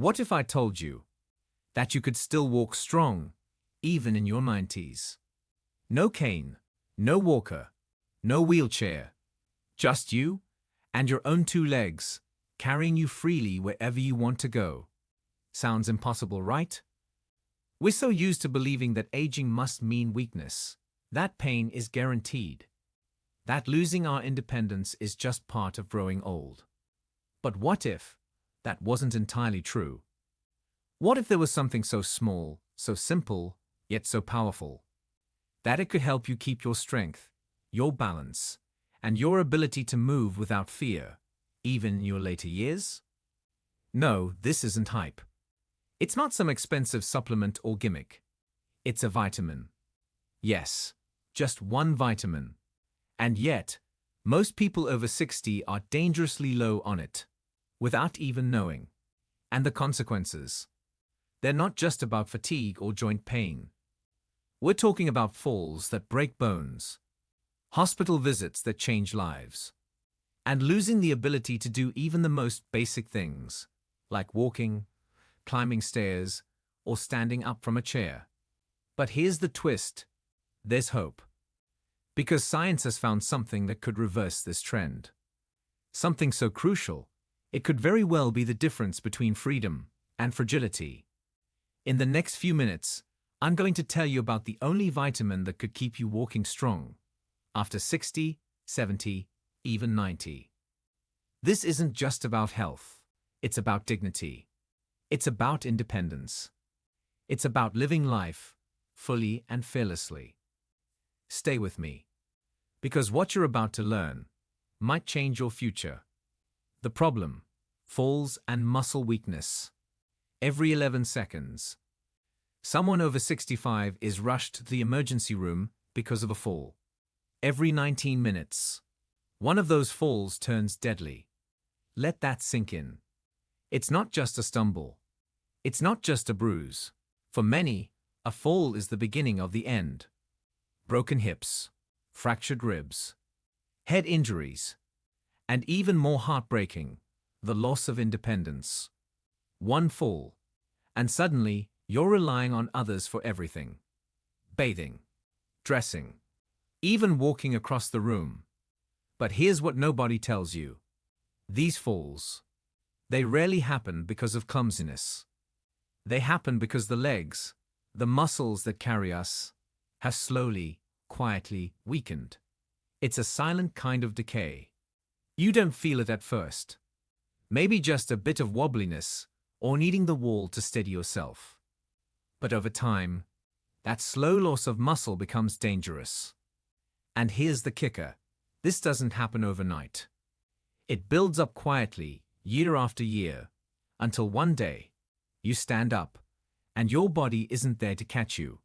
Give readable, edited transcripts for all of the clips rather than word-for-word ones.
What if I told you that you could still walk strong, even in your 90s? No cane, no walker, no wheelchair. Just you and your own two legs, carrying you freely wherever you want to go. Sounds impossible, right? We're so used to believing that aging must mean weakness, that pain is guaranteed, that losing our independence is just part of growing old. But what if that wasn't entirely true? What if there was something so small, so simple, yet so powerful, that it could help you keep your strength, your balance, and your ability to move without fear, even in your later years? No, this isn't hype. It's not some expensive supplement or gimmick. It's a vitamin. Yes, just one vitamin. And yet, most people over 60 are dangerously low on it, without even knowing. And the consequences? They're not just about fatigue or joint pain. We're talking about falls that break bones, hospital visits that change lives, and losing the ability to do even the most basic things, like walking, climbing stairs, or standing up from a chair. But here's the twist. There's hope. Because science has found something that could reverse this trend. Something so crucial, it could very well be the difference between freedom and fragility. In the next few minutes, I'm going to tell you about the only vitamin that could keep you walking strong after 60, 70, even 90. This isn't just about health. It's about dignity. It's about independence. It's about living life fully and fearlessly. Stay with me, because what you're about to learn might change your future. The problem: falls and muscle weakness. Every 11 seconds, someone over 65 is rushed to the emergency room because of a fall. Every 19 minutes, one of those falls turns deadly. Let that sink in. It's not just a stumble. It's not just a bruise. For many, a fall is the beginning of the end. Broken hips, fractured ribs, head injuries, and even more heartbreaking, the loss of independence. One fall, and suddenly you're relying on others for everything. Bathing, dressing, even walking across the room. But here's what nobody tells you. These falls, they rarely happen because of clumsiness. They happen because the legs, the muscles that carry us, have slowly, quietly weakened. It's a silent kind of decay. You don't feel it at first. Maybe just a bit of wobbliness or needing the wall to steady yourself. But over time, that slow loss of muscle becomes dangerous. And here's the kicker. This doesn't happen overnight. It builds up quietly, year after year, until one day, you stand up, and your body isn't there to catch you.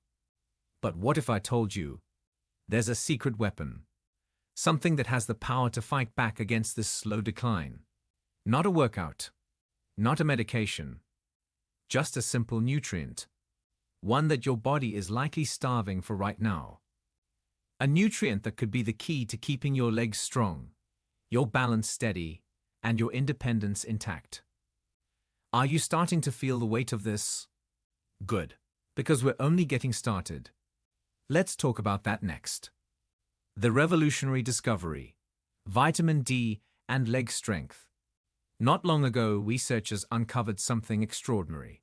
But what if I told you there's a secret weapon? Something that has the power to fight back against this slow decline. Not a workout, not a medication, just a simple nutrient. One that your body is likely starving for right now. A nutrient that could be the key to keeping your legs strong, your balance steady, and your independence intact. Are you starting to feel the weight of this? Good, because we're only getting started. Let's talk about that next. The revolutionary discovery: vitamin D and leg strength. Not long ago, researchers uncovered something extraordinary.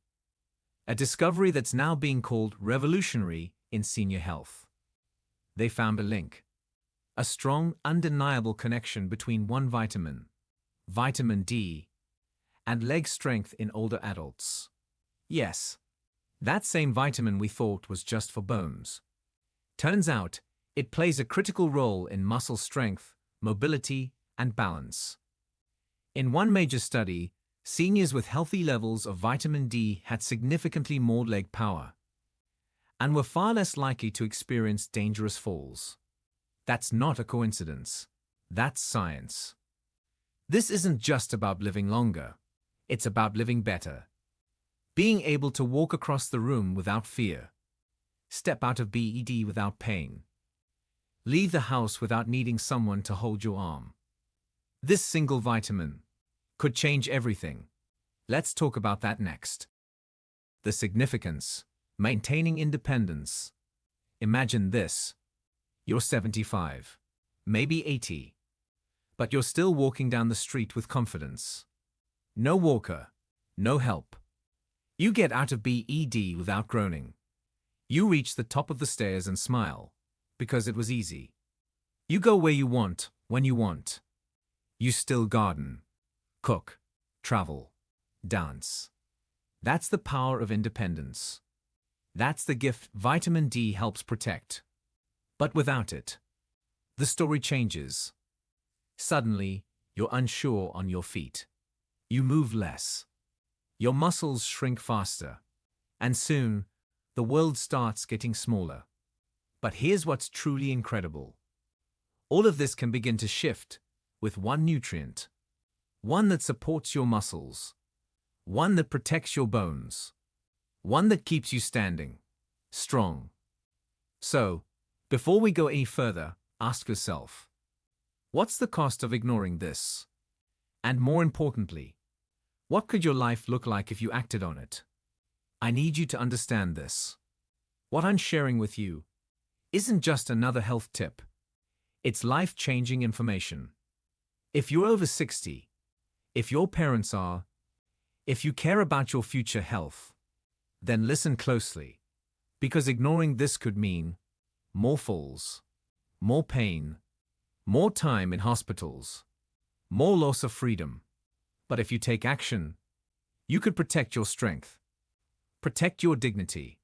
A discovery that's now being called revolutionary in senior health. They found a link. A strong, undeniable connection between one vitamin, vitamin D, and leg strength in older adults. Yes, that same vitamin we thought was just for bones. Turns out, it plays a critical role in muscle strength, mobility, and balance. In one major study, seniors with healthy levels of vitamin D had significantly more leg power and were far less likely to experience dangerous falls. That's not a coincidence. That's science. This isn't just about living longer. It's about living better. Being able to walk across the room without fear. Step out of bed without pain. Leave the house without needing someone to hold your arm. This single vitamin could change everything. Let's talk about that next. The significance. Maintaining independence. Imagine this. You're 75, maybe 80, but you're still walking down the street with confidence. No walker, no help. You get out of bed without groaning. You reach the top of the stairs and smile, because it was easy. You go where you want, when you want. You still garden, cook, travel, dance. That's the power of independence. That's the gift vitamin D helps protect. But without it, the story changes. Suddenly, you're unsure on your feet. You move less. Your muscles shrink faster. And soon, the world starts getting smaller. But here's what's truly incredible. All of this can begin to shift with one nutrient. One that supports your muscles. One that protects your bones. One that keeps you standing, strong. So, before we go any further, ask yourself, what's the cost of ignoring this? And more importantly, what could your life look like if you acted on it? I need you to understand this. What I'm sharing with you isn't just another health tip. It's life-changing information. If you're over 60, if your parents are, if you care about your future health, then listen closely, because ignoring this could mean more falls, more pain, more time in hospitals, more loss of freedom. But if you take action, you could protect your strength, protect your dignity,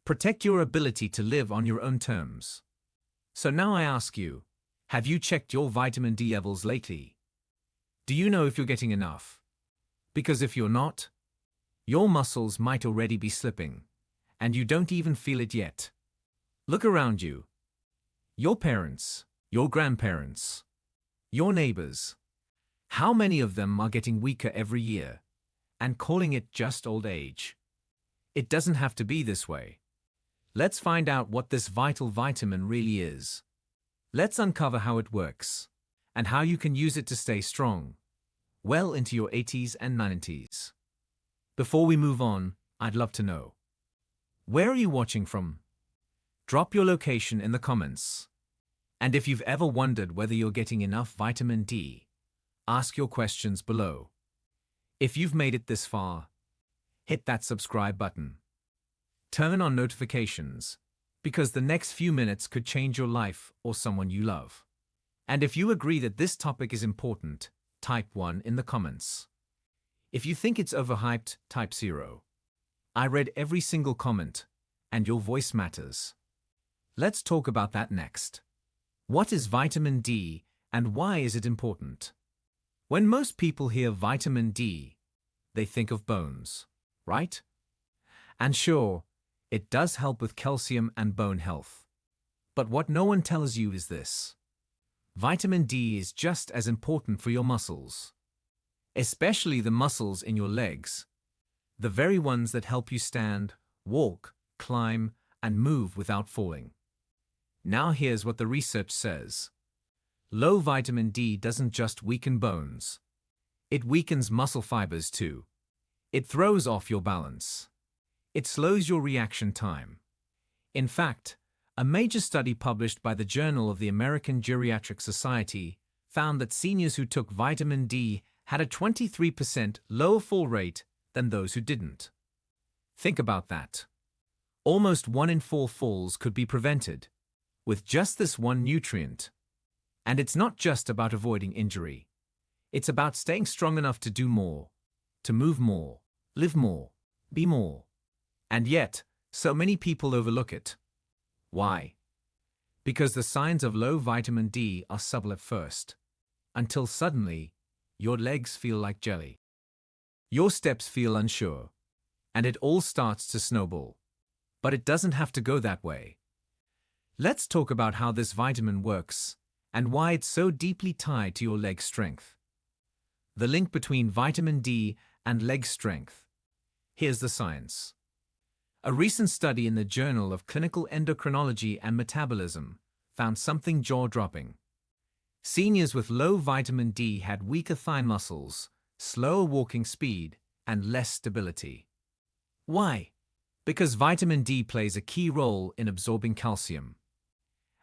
protect your ability to live on your own terms. So now I ask you, have you checked your vitamin D levels lately? Do you know if you're getting enough? Because if you're not, your muscles might already be slipping, and you don't even feel it yet. Look around you. Your parents, your grandparents, your neighbors. How many of them are getting weaker every year and calling it just old age? It doesn't have to be this way. Let's find out what this vital vitamin really is. Let's uncover how it works and how you can use it to stay strong, well into your 80s and 90s. Before we move on, I'd love to know, where are you watching from? Drop your location in the comments. And if you've ever wondered whether you're getting enough vitamin D, ask your questions below. If you've made it this far, hit that subscribe button. Turn on notifications, because the next few minutes could change your life or someone you love. And if you agree that this topic is important, type 1 in the comments. If you think it's overhyped, type 0. I read every single comment, and your voice matters. Let's talk about that next. What is vitamin D, and why is it important? When most people hear vitamin D, they think of bones, right? And sure, it does help with calcium and bone health. But what no one tells you is this. Vitamin D is just as important for your muscles. Especially the muscles in your legs. The very ones that help you stand, walk, climb, and move without falling. Now here's what the research says. Low vitamin D doesn't just weaken bones. It weakens muscle fibers too. It throws off your balance. It slows your reaction time. In fact, a major study published by the Journal of the American Geriatric Society found that seniors who took vitamin D had a 23% lower fall rate than those who didn't. Think about that. Almost 1 in 4 falls could be prevented with just this one nutrient. And it's not just about avoiding injury. It's about staying strong enough to do more, to move more, live more, be more. And yet, so many people overlook it. Why? Because the signs of low vitamin D are subtle at first, until suddenly, your legs feel like jelly. Your steps feel unsure, and it all starts to snowball. But it doesn't have to go that way. Let's talk about how this vitamin works and why it's so deeply tied to your leg strength. The link between vitamin D and leg strength. Here's the science. A recent study in the Journal of Clinical Endocrinology and Metabolism found something jaw-dropping. Seniors with low vitamin D had weaker thigh muscles, slower walking speed, and less stability. Why? Because vitamin D plays a key role in absorbing calcium.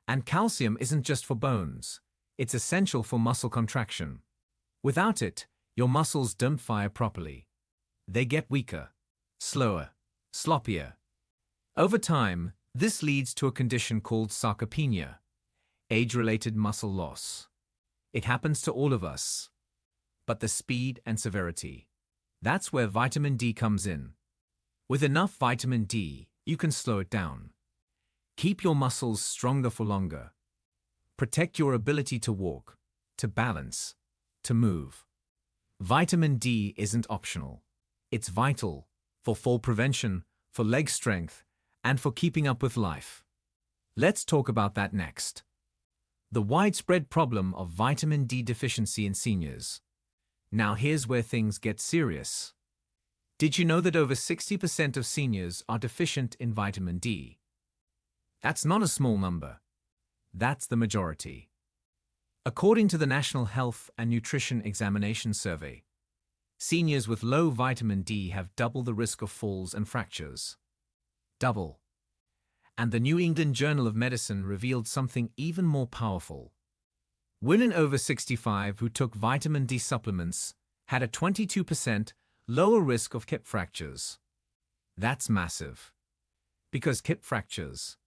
And calcium isn't just for bones, it's essential for muscle contraction. Without it, your muscles don't fire properly. They get weaker, slower, sloppier. Over time, this leads to a condition called sarcopenia, age-related muscle loss. It happens to all of us. But the speed and severity, that's where vitamin D comes in. With enough vitamin D, you can slow it down. Keep your muscles stronger for longer. Protect your ability to walk, to balance, to move. Vitamin D isn't optional. It's vital for fall prevention, for leg strength, and for keeping up with life. Let's talk about that next. The widespread problem of vitamin D deficiency in seniors. Now here's where things get serious. Did you know that over 60% of seniors are deficient in vitamin D? That's not a small number. That's the majority. According to the National Health and Nutrition Examination Survey, seniors with low vitamin D have double the risk of falls and fractures. Double. And the New England Journal of Medicine revealed something even more powerful. Women over 65 who took vitamin D supplements had a 22% lower risk of hip fractures. That's massive. Because hip fractures,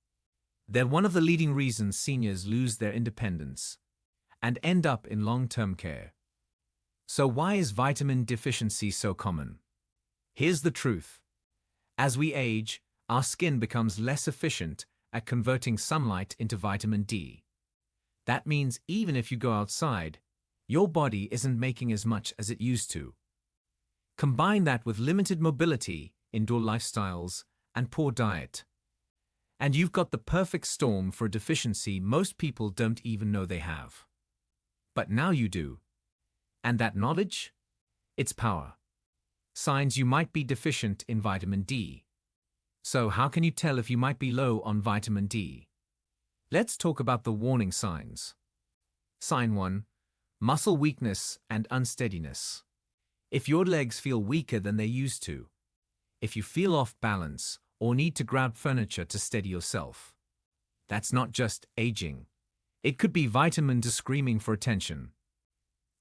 they're one of the leading reasons seniors lose their independence and end up in long-term care. So why is vitamin deficiency so common? Here's the truth. As we age, our skin becomes less efficient at converting sunlight into vitamin D. That means even if you go outside, your body isn't making as much as it used to. Combine that with limited mobility, indoor lifestyles, and poor diet, and you've got the perfect storm for a deficiency most people don't even know they have. But now you do. And that knowledge? It's power. Signs you might be deficient in vitamin D. So how can you tell if you might be low on vitamin D? Let's talk about the warning signs. Sign 1. Muscle weakness and unsteadiness. If your legs feel weaker than they used to, if you feel off balance or need to grab furniture to steady yourself, that's not just aging. It could be vitamin D screaming for attention.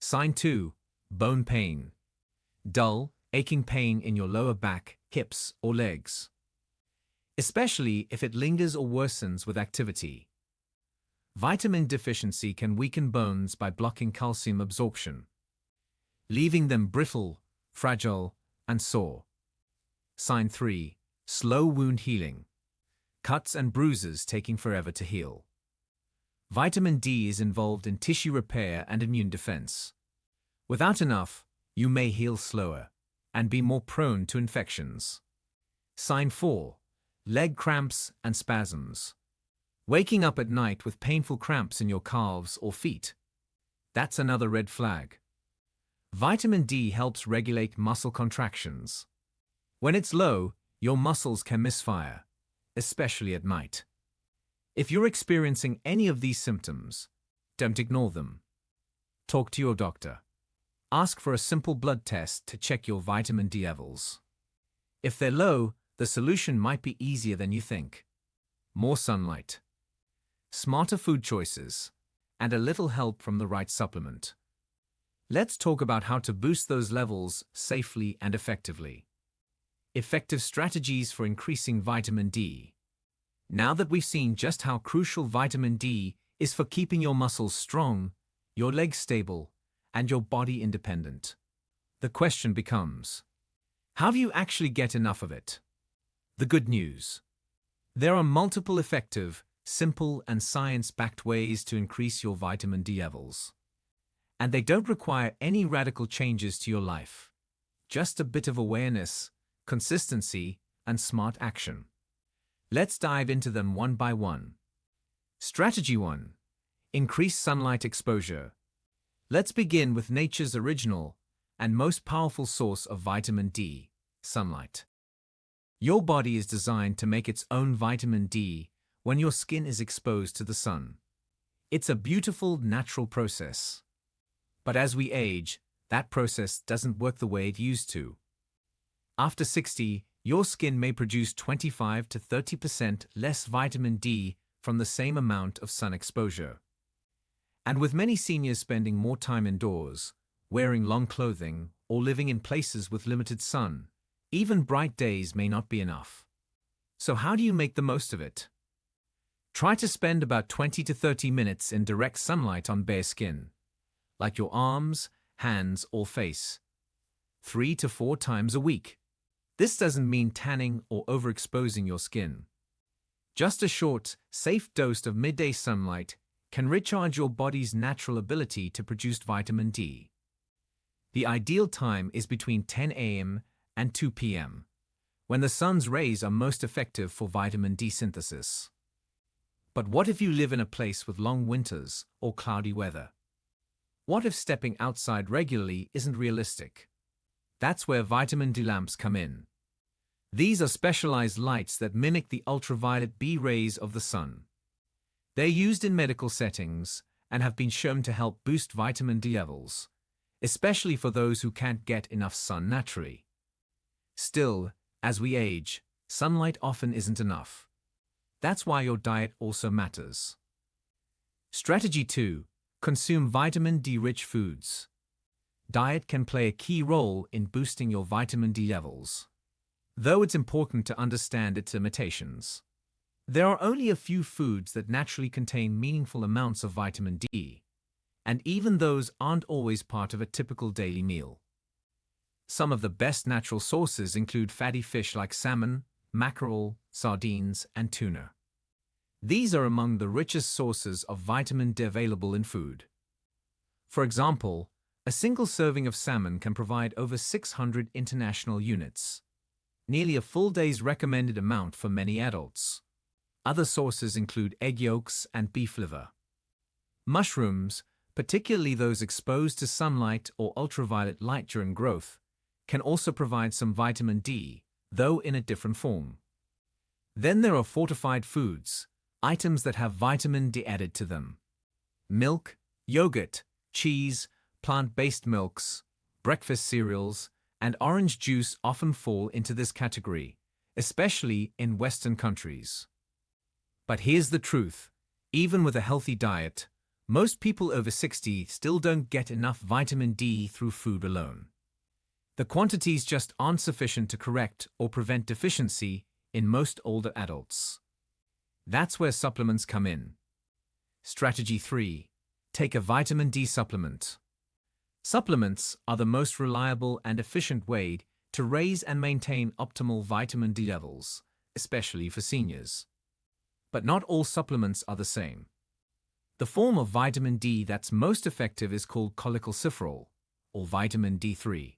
Sign 2. Bone pain. Dull, aching pain in your lower back, hips, or legs. Especially if it lingers or worsens with activity. Vitamin deficiency can weaken bones by blocking calcium absorption, leaving them brittle, fragile, and sore. Sign 3. Slow wound healing. Cuts and bruises taking forever to heal. Vitamin D is involved in tissue repair and immune defense. Without enough, you may heal slower and be more prone to infections. Sign 4. Leg cramps and spasms. Waking up at night with painful cramps in your calves or feet. That's another red flag. Vitamin D helps regulate muscle contractions. When it's low, your muscles can misfire, especially at night. If you're experiencing any of these symptoms, don't ignore them. Talk to your doctor. Ask for a simple blood test to check your vitamin D levels. If they're low, the solution might be easier than you think. More sunlight, smarter food choices, and a little help from the right supplement. Let's talk about how to boost those levels safely and effectively. Effective strategies for increasing vitamin D. Now that we've seen just how crucial vitamin D is for keeping your muscles strong, your legs stable, and your body independent, the question becomes, how do you actually get enough of it? The good news. There are multiple effective, simple, and science-backed ways to increase your vitamin D levels. And they don't require any radical changes to your life. Just a bit of awareness, consistency, and smart action. Let's dive into them one by one. Strategy 1. Increase sunlight exposure. Let's begin with nature's original and most powerful source of vitamin D, sunlight. Your body is designed to make its own vitamin D when your skin is exposed to the sun. It's a beautiful, natural process. But as we age, that process doesn't work the way it used to. After 60, your skin may produce 25 to 30% less vitamin D from the same amount of sun exposure. And with many seniors spending more time indoors, wearing long clothing, or living in places with limited sun, even bright days may not be enough. So how do you make the most of it? Try to spend about 20 to 30 minutes in direct sunlight on bare skin, like your arms, hands, or face, 3 to 4 times a week. This doesn't mean tanning or overexposing your skin. Just a short, safe dose of midday sunlight can recharge your body's natural ability to produce vitamin D. The ideal time is between 10 a.m. and 2 p.m., when the sun's rays are most effective for vitamin D synthesis. But what if you live in a place with long winters or cloudy weather? What if stepping outside regularly isn't realistic? That's where vitamin D lamps come in. These are specialized lights that mimic the ultraviolet B rays of the sun. They're used in medical settings and have been shown to help boost vitamin D levels, especially for those who can't get enough sun naturally. Still, as we age, sunlight often isn't enough. That's why your diet also matters. Strategy 2. Consume vitamin D-rich foods. Diet can play a key role in boosting your vitamin D levels, though it's important to understand its limitations. There are only a few foods that naturally contain meaningful amounts of vitamin D, and even those aren't always part of a typical daily meal. Some of the best natural sources include fatty fish like salmon, mackerel, sardines, and tuna. These are among the richest sources of vitamin D available in food. For example, a single serving of salmon can provide over 600 international units, nearly a full day's recommended amount for many adults. Other sources include egg yolks and beef liver. Mushrooms, particularly those exposed to sunlight or ultraviolet light during growth, can also provide some vitamin D, though in a different form. Then there are fortified foods, items that have vitamin D added to them. Milk, yogurt, cheese, plant-based milks, breakfast cereals, and orange juice often fall into this category, especially in Western countries. But here's the truth: even with a healthy diet, most people over 60 still don't get enough vitamin D through food alone. The quantities just aren't sufficient to correct or prevent deficiency in most older adults. That's where supplements come in. Strategy 3. Take a vitamin D supplement. Supplements are the most reliable and efficient way to raise and maintain optimal vitamin D levels, especially for seniors. But not all supplements are the same. The form of vitamin D that's most effective is called cholecalciferol, or vitamin D3.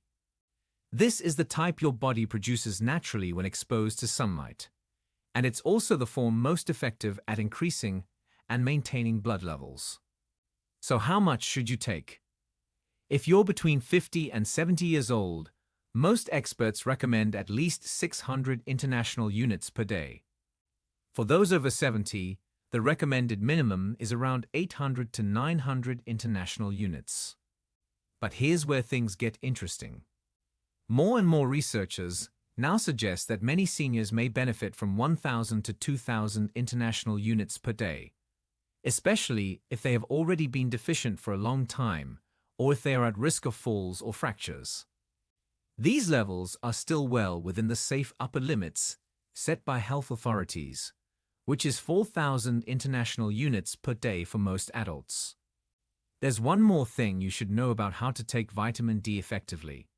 This is the type your body produces naturally when exposed to sunlight, and it's also the form most effective at increasing and maintaining blood levels. So how much should you take? If you're between 50 and 70 years old, most experts recommend at least 600 international units per day. For those over 70, the recommended minimum is around 800 to 900 international units. But here's where things get interesting. More and more researchers now suggest that many seniors may benefit from 1,000 to 2,000 international units per day, especially if they have already been deficient for a long time or if they are at risk of falls or fractures. These levels are still well within the safe upper limits set by health authorities, which is 4,000 international units per day for most adults. There's one more thing you should know about how to take vitamin D effectively.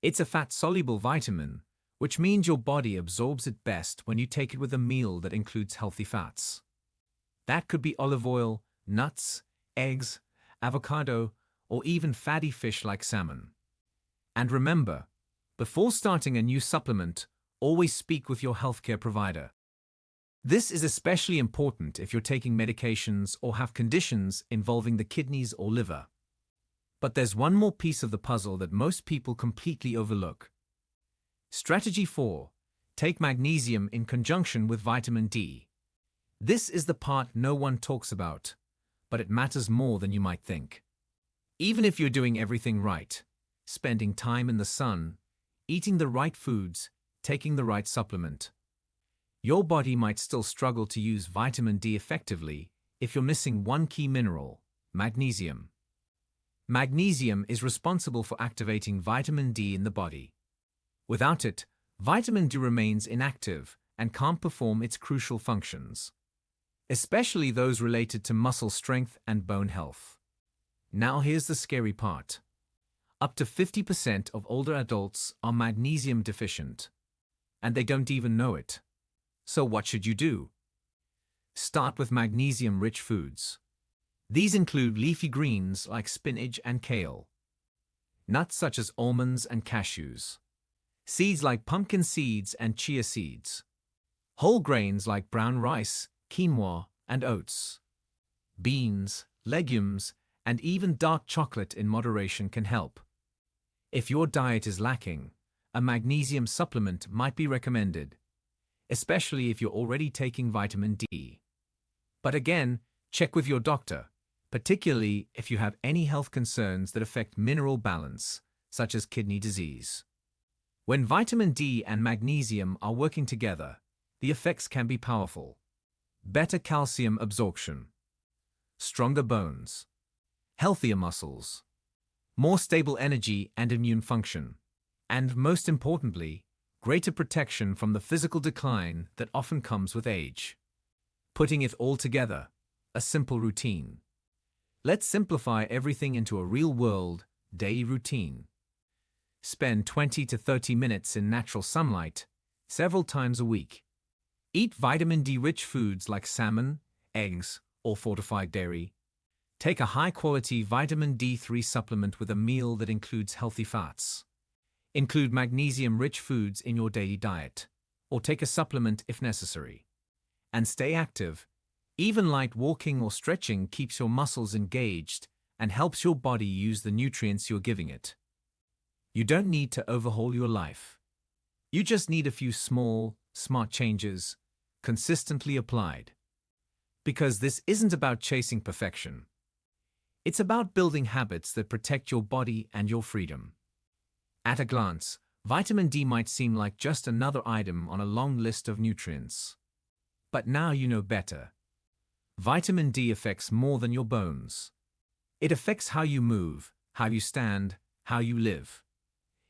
It's a fat-soluble vitamin, which means your body absorbs it best when you take it with a meal that includes healthy fats. That could be olive oil, nuts, eggs, avocado, or even fatty fish like salmon. And remember, before starting a new supplement, always speak with your healthcare provider. This is especially important if you're taking medications or have conditions involving the kidneys or liver. But there's one more piece of the puzzle that most people completely overlook. Strategy 4. Take magnesium in conjunction with vitamin D. This is the part no one talks about, but it matters more than you might think. Even if you're doing everything right, spending time in the sun, eating the right foods, taking the right supplement. Your body might still struggle to use vitamin D effectively if you're missing one key mineral, magnesium. Magnesium is responsible for activating vitamin D in the body. Without it, vitamin D remains inactive and can't perform its crucial functions, especially those related to muscle strength and bone health. Now here's the scary part. Up to 50% of older adults are magnesium deficient, and they don't even know it. So what should you do? Start with magnesium-rich foods. These include leafy greens like spinach and kale, nuts such as almonds and cashews, seeds like pumpkin seeds and chia seeds, whole grains like brown rice, quinoa, and oats. Beans, legumes, and even dark chocolate in moderation can help. If your diet is lacking, a magnesium supplement might be recommended, especially if you're already taking vitamin D. But again, check with your doctor, particularly if you have any health concerns that affect mineral balance, such as kidney disease. When vitamin D and magnesium are working together, the effects can be powerful. Better calcium absorption, stronger bones, healthier muscles, more stable energy and immune function, and most importantly, greater protection from the physical decline that often comes with age. Putting it all together, a simple routine. Let's simplify everything into a real-world, daily routine. Spend 20 to 30 minutes in natural sunlight, several times a week. Eat vitamin D-rich foods like salmon, eggs, or fortified dairy. Take a high-quality vitamin D3 supplement with a meal that includes healthy fats. Include magnesium-rich foods in your daily diet, or take a supplement if necessary. And stay active. Even light walking or stretching keeps your muscles engaged and helps your body use the nutrients you're giving it. You don't need to overhaul your life. You just need a few small, smart changes, consistently applied. Because this isn't about chasing perfection. It's about building habits that protect your body and your freedom. At a glance, vitamin D might seem like just another item on a long list of nutrients. But now you know better. Vitamin D affects more than your bones. It affects how you move, how you stand, how you live.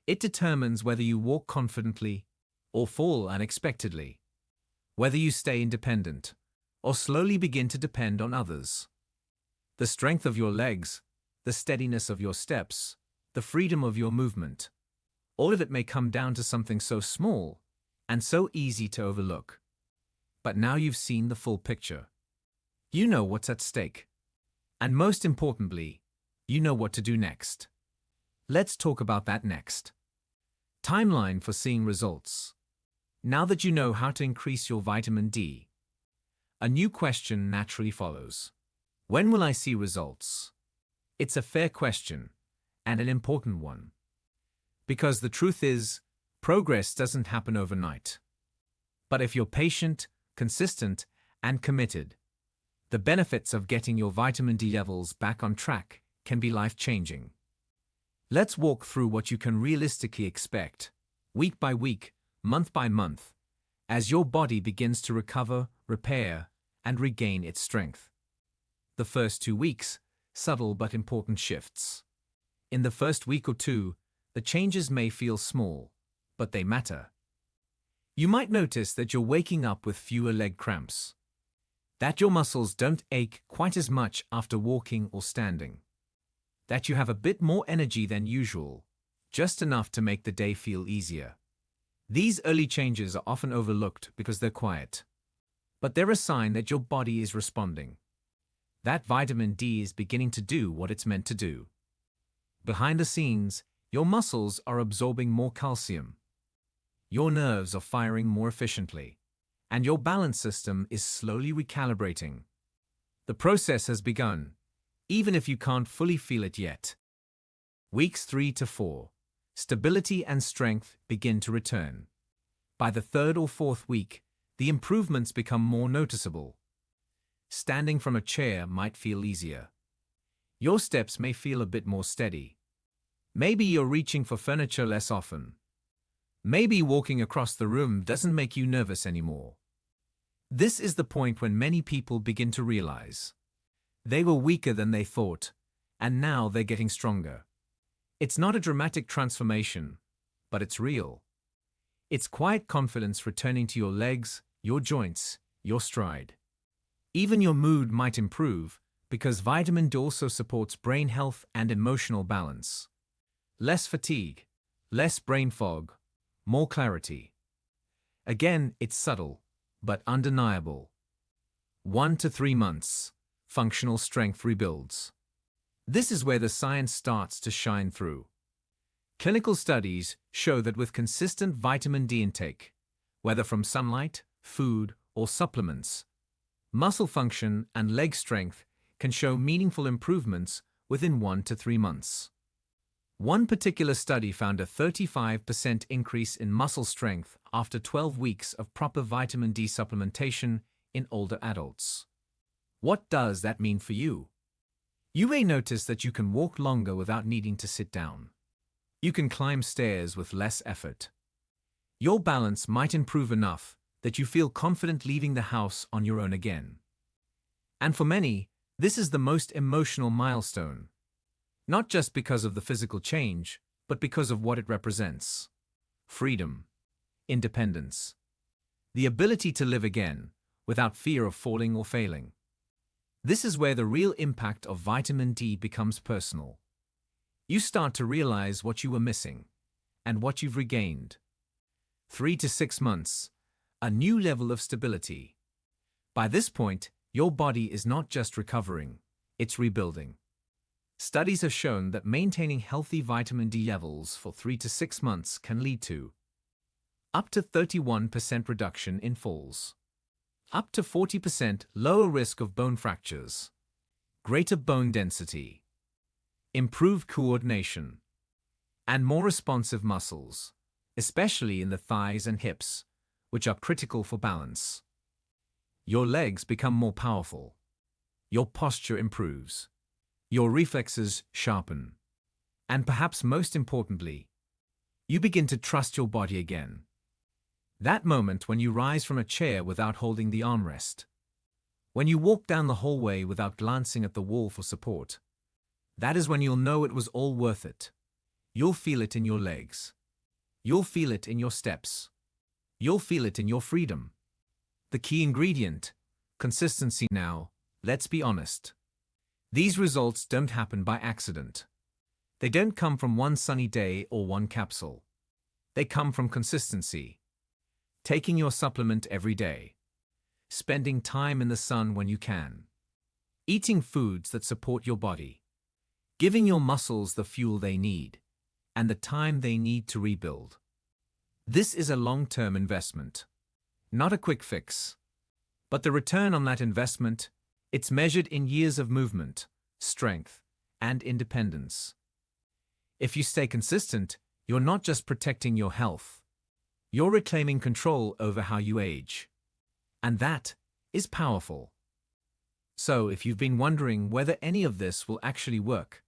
It determines whether you walk confidently or fall unexpectedly, whether you stay independent or slowly begin to depend on others. The strength of your legs, the steadiness of your steps, the freedom of your movement, all of it may come down to something so small and so easy to overlook. But now you've seen the full picture. You know what's at stake. And most importantly, you know what to do next. Let's talk about that next. Timeline for seeing results. Now that you know how to increase your vitamin D, a new question naturally follows. When will I see results? It's a fair question, and an important one. Because the truth is, progress doesn't happen overnight. But if you're patient, consistent, and committed, the benefits of getting your vitamin D levels back on track can be life-changing. Let's walk through what you can realistically expect, week by week, month by month, as your body begins to recover, repair, and regain its strength. The first 2 weeks, subtle but important shifts. In the first week or two, the changes may feel small, but they matter. You might notice that you're waking up with fewer leg cramps, that your muscles don't ache quite as much after walking or standing, that you have a bit more energy than usual, just enough to make the day feel easier. These early changes are often overlooked because they're quiet, but they're a sign that your body is responding. That vitamin D is beginning to do what it's meant to do. Behind the scenes, your muscles are absorbing more calcium. Your nerves are firing more efficiently, and your balance system is slowly recalibrating. The process has begun, even if you can't fully feel it yet. Weeks 3 to 4, stability and strength begin to return. By the 3rd or 4th week, the improvements become more noticeable. Standing from a chair might feel easier. Your steps may feel a bit more steady. Maybe you're reaching for furniture less often. Maybe walking across the room doesn't make you nervous anymore. This is the point when many people begin to realize they were weaker than they thought, and now they're getting stronger. It's not a dramatic transformation, but it's real. It's quiet confidence returning to your legs, your joints, your stride. Even your mood might improve because vitamin D also supports brain health and emotional balance. Less fatigue, less brain fog, more clarity. Again, it's subtle, but undeniable. 1 to 3 months, functional strength rebuilds. This is where the science starts to shine through. Clinical studies show that with consistent vitamin D intake, whether from sunlight, food, or supplements, muscle function and leg strength can show meaningful improvements within 1 to 3 months. One particular study found a 35% increase in muscle strength after 12 weeks of proper vitamin D supplementation in older adults. What does that mean for you? You may notice that you can walk longer without needing to sit down. You can climb stairs with less effort. Your balance might improve enough that you feel confident leaving the house on your own again. And for many, this is the most emotional milestone. Not just because of the physical change, but because of what it represents. Freedom, independence, the ability to live again without fear of falling or failing. This is where the real impact of vitamin D becomes personal. You start to realize what you were missing and what you've regained. 3 to 6 months, a new level of stability. By this point, your body is not just recovering, it's rebuilding. Studies have shown that maintaining healthy vitamin D levels for 3 to 6 months can lead to up to 31% reduction in falls, up to 40% lower risk of bone fractures, greater bone density, improved coordination, and more responsive muscles, especially in the thighs and hips, which are critical for balance. Your legs become more powerful. Your posture improves. Your reflexes sharpen. And perhaps most importantly, you begin to trust your body again. That moment when you rise from a chair without holding the armrest. When you walk down the hallway without glancing at the wall for support. That is when you'll know it was all worth it. You'll feel it in your legs. You'll feel it in your steps. You'll feel it in your freedom. The key ingredient, consistency. Now, let's be honest. These results don't happen by accident. They don't come from one sunny day or one capsule. They come from consistency. Taking your supplement every day. Spending time in the sun when you can. Eating foods that support your body. Giving your muscles the fuel they need and the time they need to rebuild. This is a long-term investment, not a quick fix. But the return on that investment, it's measured in years of movement, strength, and independence. If you stay consistent, you're not just protecting your health. You're reclaiming control over how you age. And that is powerful. So if you've been wondering whether any of this will actually work,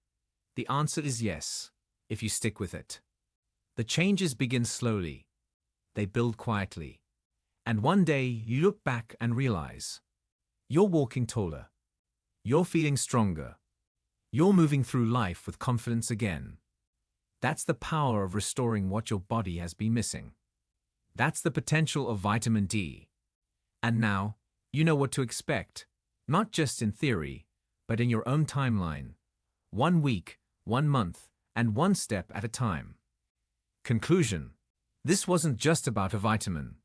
the answer is yes, if you stick with it. The changes begin slowly. They build quietly. And one day you look back and realize you're walking taller. You're feeling stronger. You're moving through life with confidence again. That's the power of restoring what your body has been missing. That's the potential of vitamin D. And now, you know what to expect, not just in theory, but in your own timeline. 1 week, 1 month, and 1 step at a time. Conclusion: this wasn't just about a vitamin.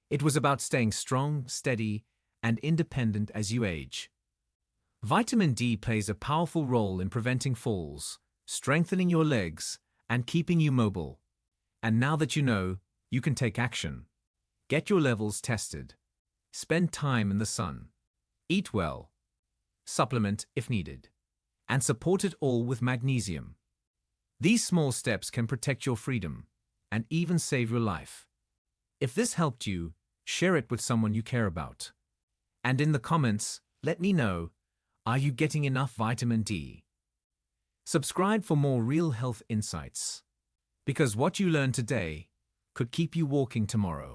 It was about staying strong, steady, and independent as you age. Vitamin D plays a powerful role in preventing falls, strengthening your legs, and keeping you mobile. And now that you know, you can take action. Get your levels tested. Spend time in the sun. Eat well. Supplement if needed. And support it all with magnesium. These small steps can protect your freedom and even save your life. If this helped you, share it with someone you care about. And in the comments, let me know, are you getting enough vitamin D? Subscribe for more real health insights. Because what you learn today could keep you walking tomorrow.